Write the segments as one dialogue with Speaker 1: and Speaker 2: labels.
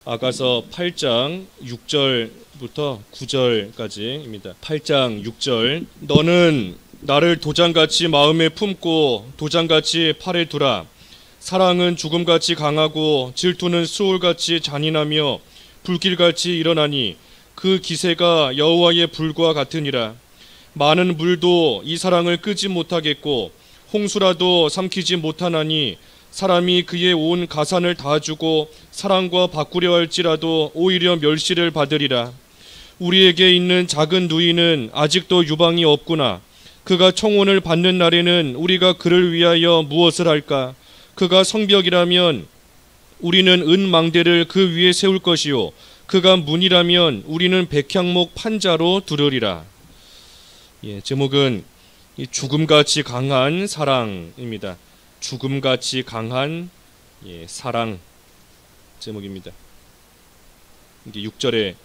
Speaker 1: 아가서 8장 6절부터 9절까지입니다. 8장 6절. 너는 나를 도장같이 마음에 품고 도장같이 팔에 두라. 사랑은 죽음같이 강하고 질투는 수올같이 잔인하며 불길같이 일어나니 그 기세가 여호와의 불과 같으니라. 많은 물도 이 사랑을 끄지 못하겠고 홍수라도 삼키지 못하나니 사람이 그의 온 가산을 다 주고 사랑과 바꾸려 할지라도 오히려 멸시를 받으리라. 우리에게 있는 작은 누이는 아직도 유방이 없구나. 그가 청혼을 받는 날에는 우리가 그를 위하여 무엇을 할까? 그가 성벽이라면 우리는 은망대를 그 위에 세울 것이요 그가 문이라면 우리는 백향목 판자로 두르리라. 제목은 죽음같이 강한 사랑입니다. 죽음같이 강한 사랑 제목입니다. 6절에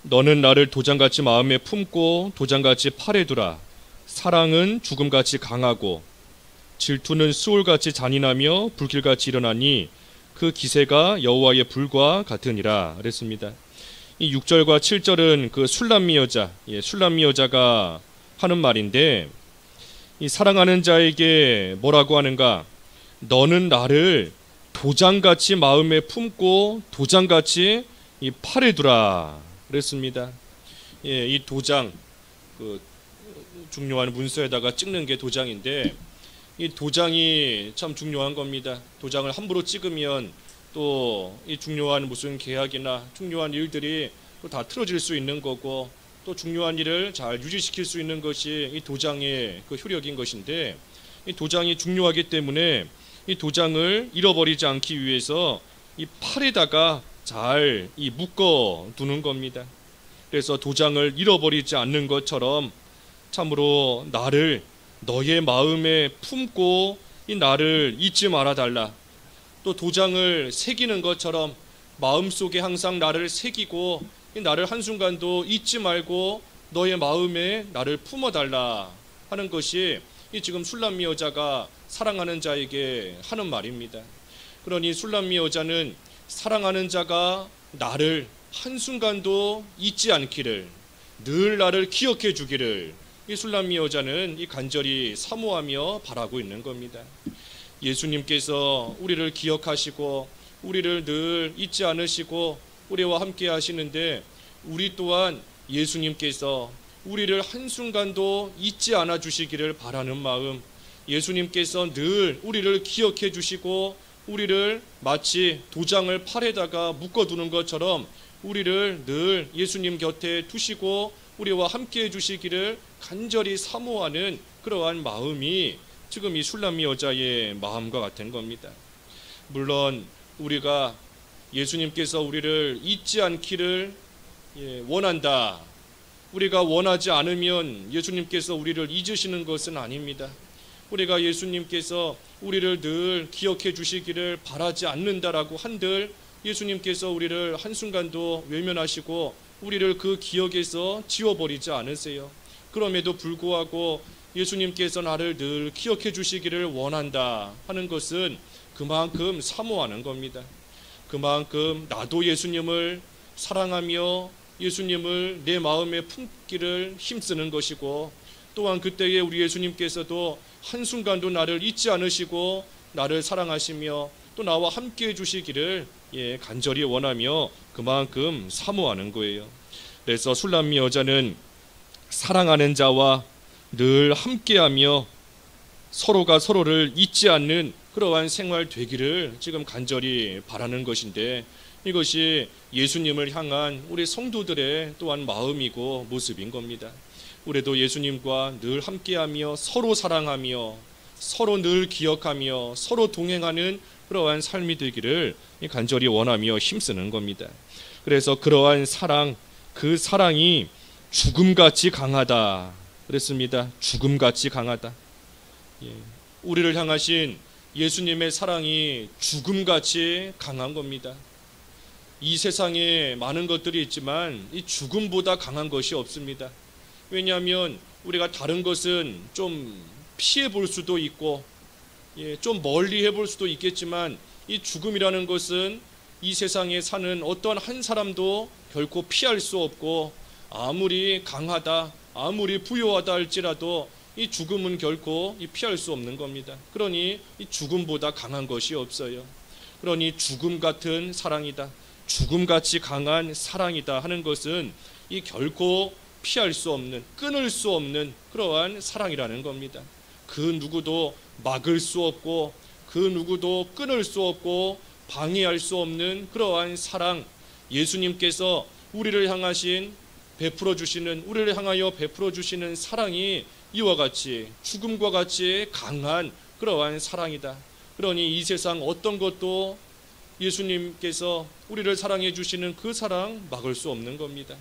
Speaker 1: 너는 나를 도장같이 마음에 품고 도장같이 팔에 두라. 사랑은 죽음같이 강하고 질투는 수올같이 잔인하며 불길같이 일어나니 그 기세가 여호와의 불과 같으니라 그랬습니다. 이 6절과 7절은 그 술람미 여자, 술람미 여자가 하는 말인데 이 사랑하는 자에게 뭐라고 하는가? 너는 나를 도장같이 마음에 품고 도장같이 이 팔에 두라 그랬습니다. 이 도장, 그 중요한 문서에다가 찍는 게 도장인데 이 도장이 참 중요한 겁니다. 도장을 함부로 찍으면 또 이 중요한 무슨 계약이나 중요한 일들이 또 다 틀어질 수 있는 거고 또 중요한 일을 잘 유지시킬 수 있는 것이 이 도장의 그 효력인 것인데 이 도장이 중요하기 때문에 이 도장을 잃어버리지 않기 위해서 이 팔에다가 잘 이 묶어 두는 겁니다. 그래서 도장을 잃어버리지 않는 것처럼 참으로 나를 너의 마음에 품고 이 나를 잊지 말아 달라. 또 도장을 새기는 것처럼 마음속에 항상 나를 새기고 이 나를 한순간도 잊지 말고 너의 마음에 나를 품어달라 하는 것이 이 지금 술람미 여자가 사랑하는 자에게 하는 말입니다. 그러니 술람미 여자는 사랑하는 자가 나를 한순간도 잊지 않기를, 늘 나를 기억해 주기를 이 술람미 여자는 이 간절히 사모하며 바라고 있는 겁니다. 예수님께서 우리를 기억하시고 우리를 늘 잊지 않으시고 우리와 함께 하시는데 우리 또한 예수님께서 우리를 한순간도 잊지 않아 주시기를 바라는 마음, 예수님께서 늘 우리를 기억해 주시고 우리를 마치 도장을 팔에다가 묶어두는 것처럼 우리를 늘 예수님 곁에 두시고 우리와 함께 해주시기를 간절히 사모하는 그러한 마음이 지금 이 술람미 여자의 마음과 같은 겁니다. 물론 우리가 예수님께서 우리를 잊지 않기를 원한다. 우리가 원하지 않으면 예수님께서 우리를 잊으시는 것은 아닙니다. 우리가 예수님께서 우리를 늘 기억해 주시기를 바라지 않는다라고 한들 예수님께서 우리를 한순간도 외면하시고 우리를 그 기억에서 지워버리지 않으세요. 그럼에도 불구하고 예수님께서 나를 늘 기억해 주시기를 원한다 하는 것은 그만큼 사모하는 겁니다. 그만큼 나도 예수님을 사랑하며 예수님을 내 마음에 품기를 힘쓰는 것이고 또한 그때에 우리 예수님께서도 한순간도 나를 잊지 않으시고 나를 사랑하시며 또 나와 함께 해주시기를 간절히 원하며 그만큼 사모하는 거예요. 그래서 술람미 여자는 사랑하는 자와 늘 함께하며 서로가 서로를 잊지 않는 그러한 생활 되기를 지금 간절히 바라는 것인데 이것이 예수님을 향한 우리 성도들의 또한 마음이고 모습인 겁니다. 우리도 예수님과 늘 함께하며 서로 사랑하며 서로 늘 기억하며 서로 동행하는 그러한 삶이 되기를 간절히 원하며 힘쓰는 겁니다. 그래서 그러한 사랑, 그 사랑이 죽음같이 강하다 그랬습니다. 죽음같이 강하다. 우리를 향하신 예수님의 사랑이 죽음같이 강한 겁니다. 이 세상에 많은 것들이 있지만 이 죽음보다 강한 것이 없습니다. 왜냐하면 우리가 다른 것은 좀 피해 볼 수도 있고 좀 멀리 해볼 수도 있겠지만 이 죽음이라는 것은 이 세상에 사는 어떤 한 사람도 결코 피할 수 없고, 아무리 강하다, 아무리 부유하다 할지라도 이 죽음은 결코 피할 수 없는 겁니다. 그러니 이 죽음보다 강한 것이 없어요. 그러니 죽음 같은 사랑이다, 죽음같이 강한 사랑이다 하는 것은 이 결코 피할 수 없는, 끊을 수 없는 그러한 사랑이라는 겁니다. 그 누구도 막을 수 없고, 그 누구도 끊을 수 없고 방해할 수 없는 그러한 사랑, 예수님께서 우리를 향하신 베풀어 주시는, 우리를 향하여 베풀어 주시는 사랑이 이와 같이 죽음과 같이 강한 그러한 사랑이다. 그러니 이 세상 어떤 것도 예수님께서 우리를 사랑해 주시는 그 사랑 막을 수 없는 겁니다.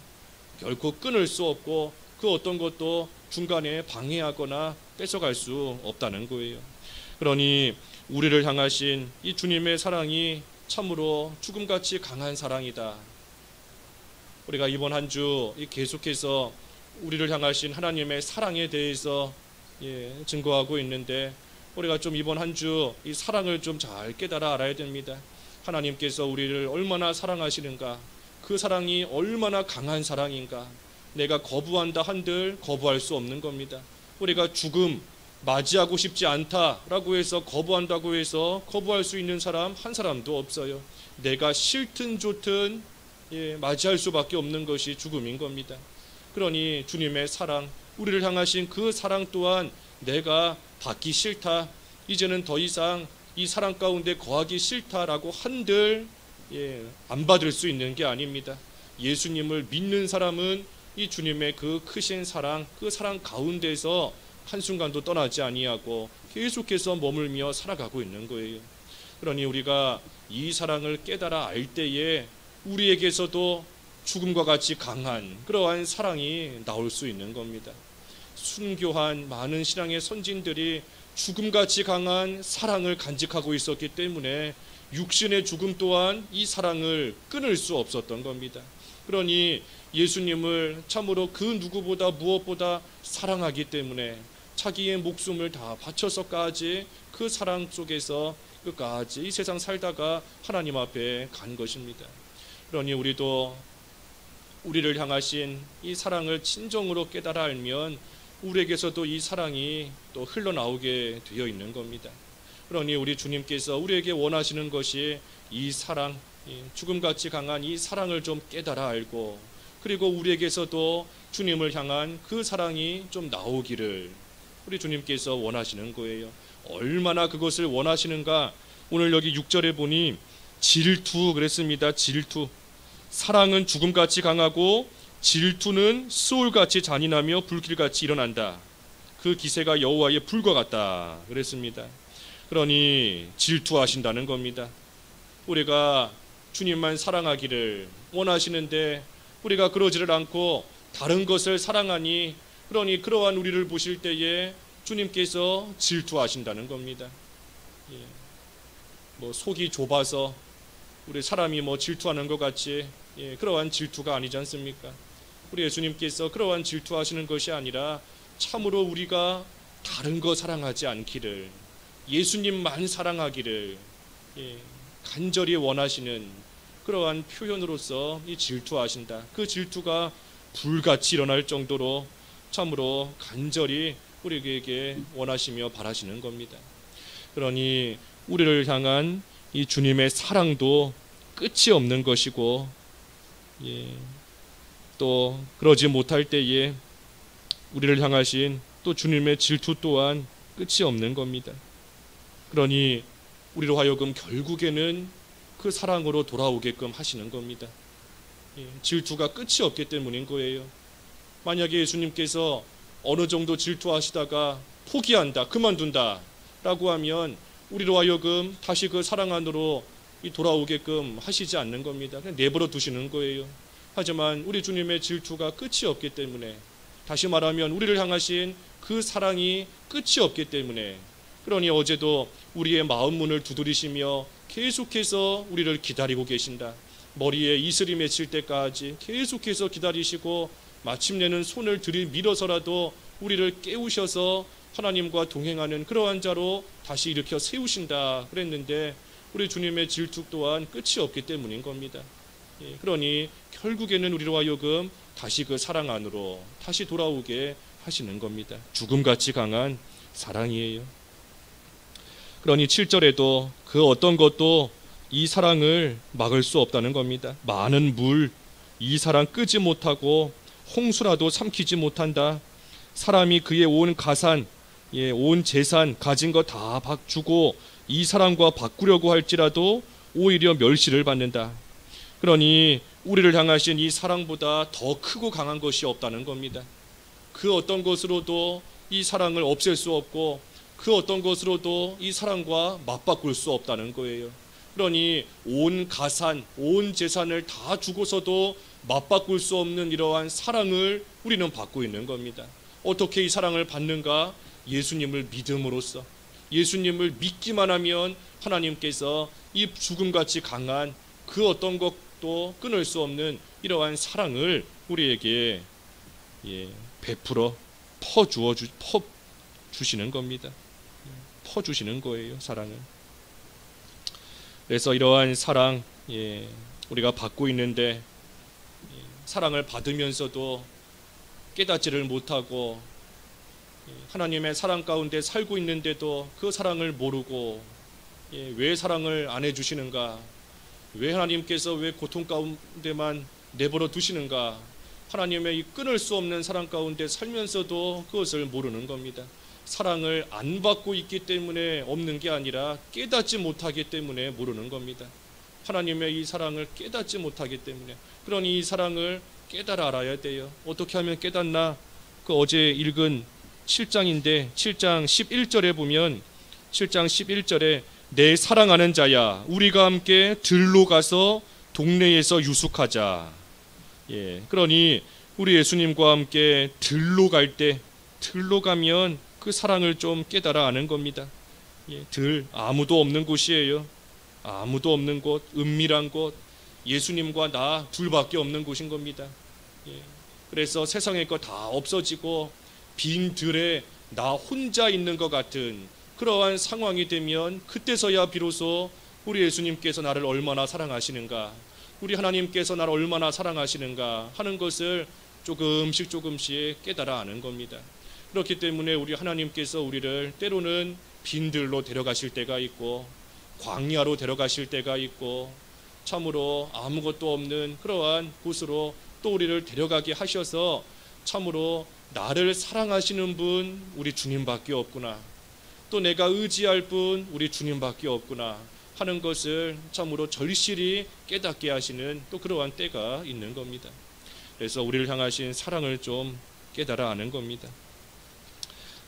Speaker 1: 결코 끊을 수 없고, 그 어떤 것도 중간에 방해하거나 뺏어갈 수 없다는 거예요. 그러니 우리를 향하신 이 주님의 사랑이 참으로 죽음같이 강한 사랑이다. 우리가 이번 한 주 계속해서 우리를 향하신 하나님의 사랑에 대해서 증거하고 있는데, 우리가 좀 이번 한 주 이 사랑을 좀 잘 깨달아 알아야 됩니다. 하나님께서 우리를 얼마나 사랑하시는가, 그 사랑이 얼마나 강한 사랑인가. 내가 거부한다 한들 거부할 수 없는 겁니다. 우리가 죽음 맞이하고 싶지 않다라고 해서 거부한다고 해서 거부할 수 있는 사람 한 사람도 없어요. 내가 싫든 좋든 맞이할 수밖에 없는 것이 죽음인 겁니다. 그러니 주님의 사랑, 우리를 향하신 그 사랑 또한 내가 받기 싫다, 이제는 더 이상 이 사랑 가운데 거하기 싫다라고 한들 안 받을 수 있는 게 아닙니다. 예수님을 믿는 사람은 이 주님의 그 크신 사랑, 그 사랑 가운데서 한순간도 떠나지 아니하고 계속해서 머물며 살아가고 있는 거예요. 그러니 우리가 이 사랑을 깨달아 알 때에 우리에게서도 죽음과 같이 강한 그러한 사랑이 나올 수 있는 겁니다. 순교한 많은 신앙의 선진들이 죽음같이 강한 사랑을 간직하고 있었기 때문에 육신의 죽음 또한 이 사랑을 끊을 수 없었던 겁니다. 그러니 예수님을 참으로 그 누구보다 무엇보다 사랑하기 때문에 자기의 목숨을 다 바쳐서까지 그 사랑 속에서 끝까지 이 세상 살다가 하나님 앞에 간 것입니다. 그러니 우리도 우리를 향하신 이 사랑을 진정으로 깨달아 알면 우리에게서도 이 사랑이 또 흘러나오게 되어 있는 겁니다. 그러니 우리 주님께서 우리에게 원하시는 것이 이 사랑, 죽음같이 강한 이 사랑을 좀 깨달아 알고, 그리고 우리에게서도 주님을 향한 그 사랑이 좀 나오기를 우리 주님께서 원하시는 거예요. 얼마나 그것을 원하시는가. 오늘 여기 6절에 보니 질투 그랬습니다. 질투. 사랑은 죽음같이 강하고 질투는 수올같이 잔인하며 불길같이 일어난다. 그 기세가 여호와의 불과 같다 그랬습니다. 그러니 질투하신다는 겁니다. 우리가 주님만 사랑하기를 원하시는데 우리가 그러지를 않고 다른 것을 사랑하니, 그러니 그러한 우리를 보실 때에 주님께서 질투하신다는 겁니다. 속이 좁아서 우리 사람이 질투하는 것 같이 그러한 질투가 아니지 않습니까? 우리 예수님께서 그러한 질투하시는 것이 아니라 참으로 우리가 다른 거 사랑하지 않기를, 예수님만 사랑하기를 간절히 원하시는 그러한 표현으로서 이 질투하신다. 그 질투가 불같이 일어날 정도로 참으로 간절히 우리에게 원하시며 바라시는 겁니다. 그러니 우리를 향한 이 주님의 사랑도 끝이 없는 것이고, 또 그러지 못할 때에 우리를 향하신 또 주님의 질투 또한 끝이 없는 겁니다. 그러니 우리로 하여금 결국에는 그 사랑으로 돌아오게끔 하시는 겁니다. 질투가 끝이 없기 때문인 거예요. 만약에 예수님께서 어느 정도 질투하시다가 포기한다, 그만둔다 라고 하면 우리로 하여금 다시 그 사랑 안으로 돌아오게끔 하시지 않는 겁니다. 그냥 내버려 두시는 거예요. 하지만 우리 주님의 질투가 끝이 없기 때문에, 다시 말하면 우리를 향하신 그 사랑이 끝이 없기 때문에, 그러니 어제도 우리의 마음 문을 두드리시며 계속해서 우리를 기다리고 계신다. 머리에 이슬이 맺힐 때까지 계속해서 기다리시고 마침내는 손을 들이밀어서라도 우리를 깨우셔서 하나님과 동행하는 그러한 자로 다시 일으켜 세우신다 그랬는데, 우리 주님의 질투 또한 끝이 없기 때문인 겁니다. 그러니 결국에는 우리로 하여금 다시 그 사랑 안으로 다시 돌아오게 하시는 겁니다. 죽음같이 강한 사랑이에요. 그러니 7절에도 그 어떤 것도 이 사랑을 막을 수 없다는 겁니다. 많은 물, 이 사랑 끄지 못하고 홍수라도 삼키지 못한다. 사람이 그의 온 가산, 온 재산, 가진 거 다 주고 이 사랑과 바꾸려고 할지라도 오히려 멸시를 받는다. 그러니 우리를 향하신 이 사랑보다 더 크고 강한 것이 없다는 겁니다. 그 어떤 것으로도 이 사랑을 없앨 수 없고 그 어떤 것으로도 이 사랑과 맞바꿀 수 없다는 거예요. 그러니 온 가산, 온 재산을 다 주고서도 맞바꿀 수 없는 이러한 사랑을 우리는 받고 있는 겁니다. 어떻게 이 사랑을 받는가? 예수님을 믿음으로써, 예수님을 믿기만 하면 하나님께서 이 죽음같이 강한 그 어떤 것도 끊을 수 없는 이러한 사랑을 우리에게 베풀어 퍼주시는 겁니다. 퍼주시는 거예요, 사랑을. 그래서 이러한 사랑, 우리가 받고 있는데 사랑을 받으면서도 깨닫지를 못하고 하나님의 사랑 가운데 살고 있는데도 그 사랑을 모르고 왜 사랑을 안 해주시는가, 왜 하나님께서 왜 고통 가운데만 내버려 두시는가, 하나님의 이 끊을 수 없는 사랑 가운데 살면서도 그것을 모르는 겁니다. 사랑을 안 받고 있기 때문에 없는 게 아니라 깨닫지 못하기 때문에 모르는 겁니다. 하나님의 이 사랑을 깨닫지 못하기 때문에. 그러니 이 사랑을 깨달아 알아야 돼요. 어떻게 하면 깨닫나? 그 어제 읽은 7장인데 7장 11절에 보면 7장 11절에 내 사랑하는 자야 우리가 함께 들로 가서 동네에서 유숙하자. 그러니 우리 예수님과 함께 들로 갈 때, 들로 가면 그 사랑을 좀 깨달아 아는 겁니다. 들, 아무도 없는 곳이에요. 아무도 없는 곳, 은밀한 곳, 예수님과 나 둘밖에 없는 곳인 겁니다. 그래서 세상의 것 다 없어지고 빈 들에 나 혼자 있는 것 같은 그러한 상황이 되면 그때서야 비로소 우리 예수님께서 나를 얼마나 사랑하시는가, 우리 하나님께서 나를 얼마나 사랑하시는가 하는 것을 조금씩 깨달아 아는 겁니다. 그렇기 때문에 우리 하나님께서 우리를 때로는 빈들로 데려가실 때가 있고 광야로 데려가실 때가 있고 참으로 아무것도 없는 그러한 곳으로 또 우리를 데려가게 하셔서 참으로 나를 사랑하시는 분 우리 주님밖에 없구나, 또 내가 의지할 분 우리 주님밖에 없구나 하는 것을 참으로 절실히 깨닫게 하시는 또 그러한 때가 있는 겁니다. 그래서 우리를 향하신 사랑을 좀 깨달아 아는 겁니다.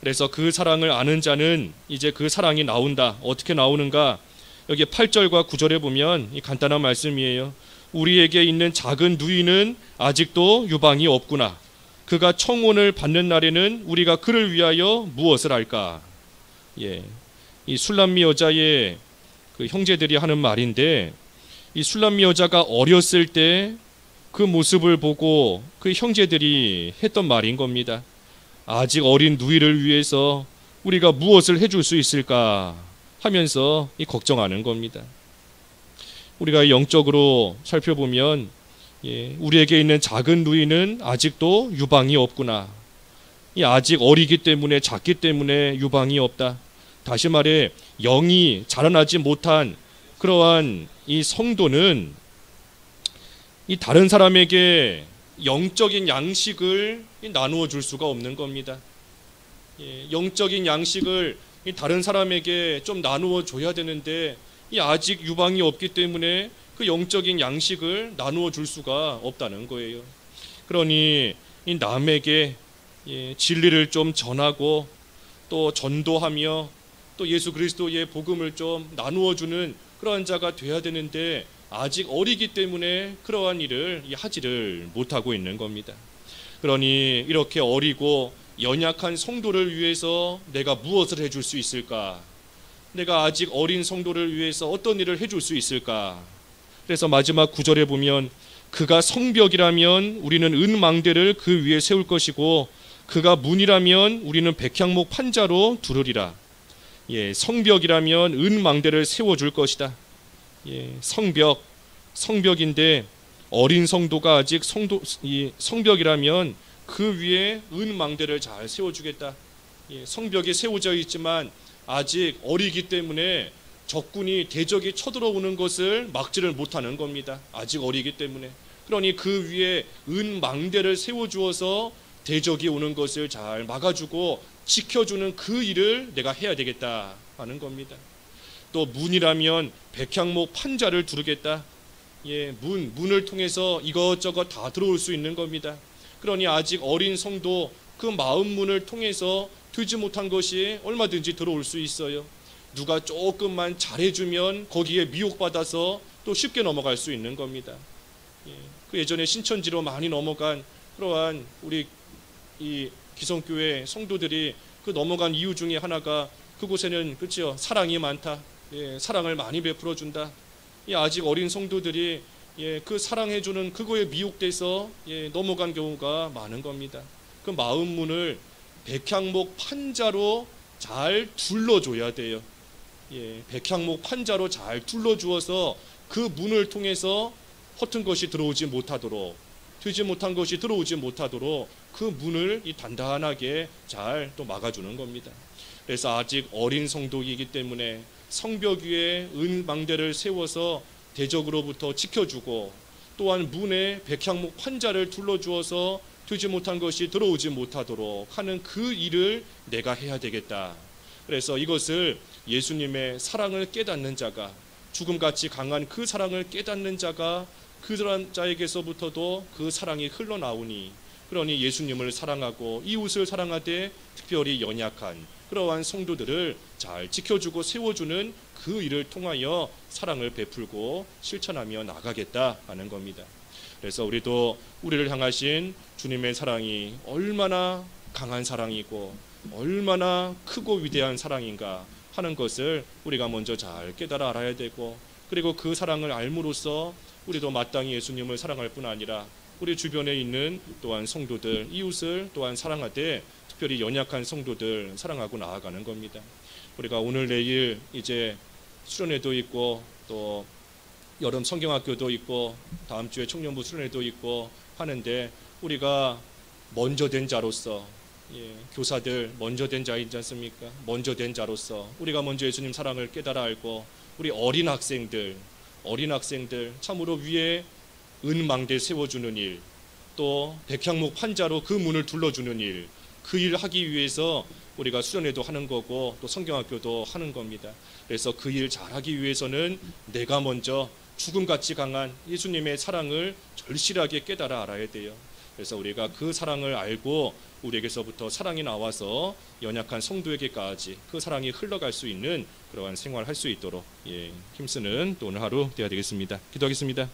Speaker 1: 그래서 그 사랑을 아는 자는 이제 그 사랑이 나온다. 어떻게 나오는가? 여기 8절과 9절에 보면 이 간단한 말씀이에요. 우리에게 있는 작은 누이는 아직도 유방이 없구나. 그가 청혼을 받는 날에는 우리가 그를 위하여 무엇을 할까? 이 술람미 여자의 그 형제들이 하는 말인데, 이 술람미 여자가 어렸을 때 그 모습을 보고 그 형제들이 했던 말인 겁니다. 아직 어린 누이를 위해서 우리가 무엇을 해줄 수 있을까 하면서 이 걱정하는 겁니다. 우리가 영적으로 살펴보면 우리에게 있는 작은 누이는 아직도 유방이 없구나. 아직 어리기 때문에, 작기 때문에 유방이 없다. 다시 말해 영이 자라나지 못한 그러한 이 성도는 이 다른 사람에게 영적인 양식을 나누어 줄 수가 없는 겁니다. 영적인 양식을 다른 사람에게 좀 나누어 줘야 되는데 아직 유방이 없기 때문에 그 영적인 양식을 나누어 줄 수가 없다는 거예요. 그러니 이 남에게 진리를 좀 전하고 또 전도하며 또 예수 그리스도의 복음을 좀 나누어 주는 그러한 자가 돼야 되는데 아직 어리기 때문에 그러한 일을 하지를 못하고 있는 겁니다. 그러니 이렇게 어리고 연약한 성도를 위해서 내가 무엇을 해줄 수 있을까? 내가 아직 어린 성도를 위해서 어떤 일을 해줄 수 있을까? 그래서 마지막 9절에 보면 그가 성벽이라면 우리는 은망대를 그 위에 세울 것이고 그가 문이라면 우리는 백향목 판자로 두르리라. 성벽이라면 은망대를 세워줄 것이다. 성벽인데 어린 성도가 아직 성벽이라면 그 위에 은망대를 잘 세워주겠다. 성벽이 세워져 있지만 아직 어리기 때문에 적군이 대적이 쳐들어오는 것을 막지를 못하는 겁니다. 아직 어리기 때문에. 그러니 그 위에 은망대를 세워주어서 대적이 오는 것을 잘 막아주고 지켜주는 그 일을 내가 해야 되겠다 하는 겁니다. 또 문이라면 백향목 판자를 두르겠다. 문을 통해서 이것저것 다 들어올 수 있는 겁니다. 그러니 아직 어린 성도 그 마음문을 통해서 되지 못한 것이 얼마든지 들어올 수 있어요. 누가 조금만 잘해주면 거기에 미혹받아서 또 쉽게 넘어갈 수 있는 겁니다. 그 예전에 신천지로 많이 넘어간 그러한 우리 이 기성교회 성도들이 그 넘어간 이유 중에 하나가 그곳에는 그렇죠, 사랑이 많다. 사랑을 많이 베풀어 준다. 아직 어린 성도들이 그 사랑해주는 그거에 미혹돼서 넘어간 경우가 많은 겁니다. 그 마음문을 백향목 판자로 잘 둘러줘야 돼요. 백향목 판자로 잘 둘러주어서 그 문을 통해서 허튼 것이 들어오지 못하도록, 되지 못한 것이 들어오지 못하도록 그 문을 단단하게 잘 또 막아주는 겁니다. 그래서 아직 어린 성도이기 때문에 성벽 위에 은망대를 세워서 대적으로부터 지켜주고, 또한 문에 백향목 판자를 둘러주어서 되지 못한 것이 들어오지 못하도록 하는 그 일을 내가 해야 되겠다. 그래서 이것을 예수님의 사랑을 깨닫는 자가, 죽음같이 강한 그 사랑을 깨닫는 자가 그 자에게서부터도 그 사랑이 흘러나오니, 그러니 예수님을 사랑하고 이웃을 사랑하되 특별히 연약한 그러한 성도들을 잘 지켜주고 세워주는 그 일을 통하여 사랑을 베풀고 실천하며 나가겠다 하는 겁니다. 그래서 우리도 우리를 향하신 주님의 사랑이 얼마나 강한 사랑이고 얼마나 크고 위대한 사랑인가 하는 것을 우리가 먼저 잘 깨달아 알아야 되고, 그리고 그 사랑을 알므로써 우리도 마땅히 예수님을 사랑할 뿐 아니라 우리 주변에 있는 또한 성도들, 이웃을 또한 사랑하되 특별히 연약한 성도들 사랑하고 나아가는 겁니다. 우리가 오늘 내일 이제 수련회도 있고 또 여름 성경학교도 있고 다음 주에 청년부 수련회도 있고 하는데, 우리가 먼저 된 자로서, 교사들 먼저 된 자이지 않습니까? 먼저 된 자로서 우리가 먼저 예수님 사랑을 깨달아 알고, 우리 어린 학생들 참으로 위에 은망대 세워주는 일, 또 백향목 판자로 그 문을 둘러주는 일, 그 일 하기 위해서 우리가 수련회도 하는 거고 또 성경학교도 하는 겁니다. 그래서 그 일 잘하기 위해서는 내가 먼저 죽음같이 강한 예수님의 사랑을 절실하게 깨달아 알아야 돼요. 그래서 우리가 그 사랑을 알고 우리에게서부터 사랑이 나와서 연약한 성도에게까지 그 사랑이 흘러갈 수 있는 그러한 생활을 할 수 있도록 힘쓰는 또 오늘 하루 되어야 되겠습니다. 기도하겠습니다.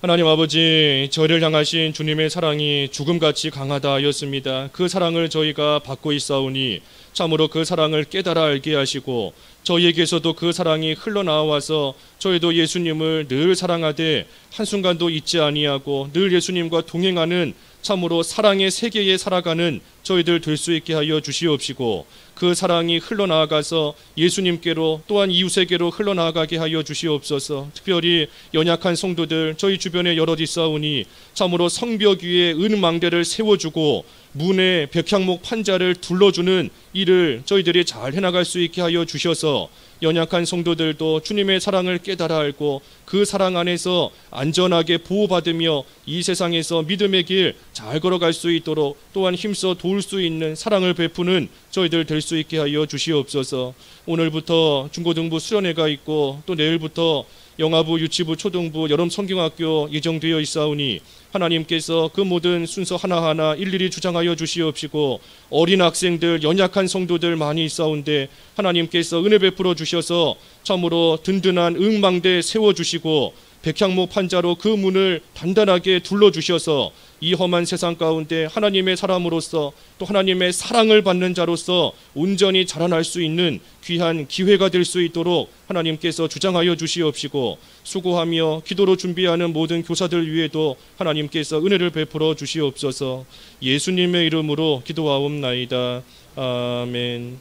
Speaker 1: 하나님 아버지, 저희를 향하신 주님의 사랑이 죽음같이 강하다 하였습니다. 그 사랑을 저희가 받고 있사오니 참으로 그 사랑을 깨달아 알게 하시고, 저희에게서도 그 사랑이 흘러나와서 저희도 예수님을 늘 사랑하되 한순간도 잊지 아니하고 늘 예수님과 동행하는 참으로 사랑의 세계에 살아가는 저희들 될 수 있게 하여 주시옵시고, 그 사랑이 흘러나아가서 예수님께로 또한 이웃에게로 흘러나아가게 하여 주시옵소서. 특별히 연약한 성도들 저희 주변에 여럿 있사오니 참으로 성벽 위에 은망대를 세워주고 문에 백향목 판자를 둘러주는 일을 저희들이 잘 해나갈 수 있게 하여 주셔서 연약한 성도들도 주님의 사랑을 깨달아 알고 그 사랑 안에서 안전하게 보호받으며 이 세상에서 믿음의 길 잘 걸어갈 수 있도록 또한 힘써 도울 수 있는 사랑을 베푸는 저희들 될 수 있게 하여 주시옵소서. 오늘부터 중고등부 수련회가 있고 또 내일부터 영아부, 유치부, 초등부, 여름 성경학교 예정되어 있사오니 하나님께서 그 모든 순서 하나하나 일일이 주장하여 주시옵시고, 어린 학생들, 연약한 성도들 많이 있사온데 하나님께서 은혜 베풀어 주셔서 참으로 든든한 응망대 세워주시고 백향목 판자로 그 문을 단단하게 둘러주셔서 이 험한 세상 가운데 하나님의 사람으로서 또 하나님의 사랑을 받는 자로서 온전히 자라날 수 있는 귀한 기회가 될 수 있도록 하나님께서 주장하여 주시옵시고, 수고하며 기도로 준비하는 모든 교사들 위에도 하나님께서 은혜를 베풀어 주시옵소서. 예수님의 이름으로 기도하옵나이다. 아멘.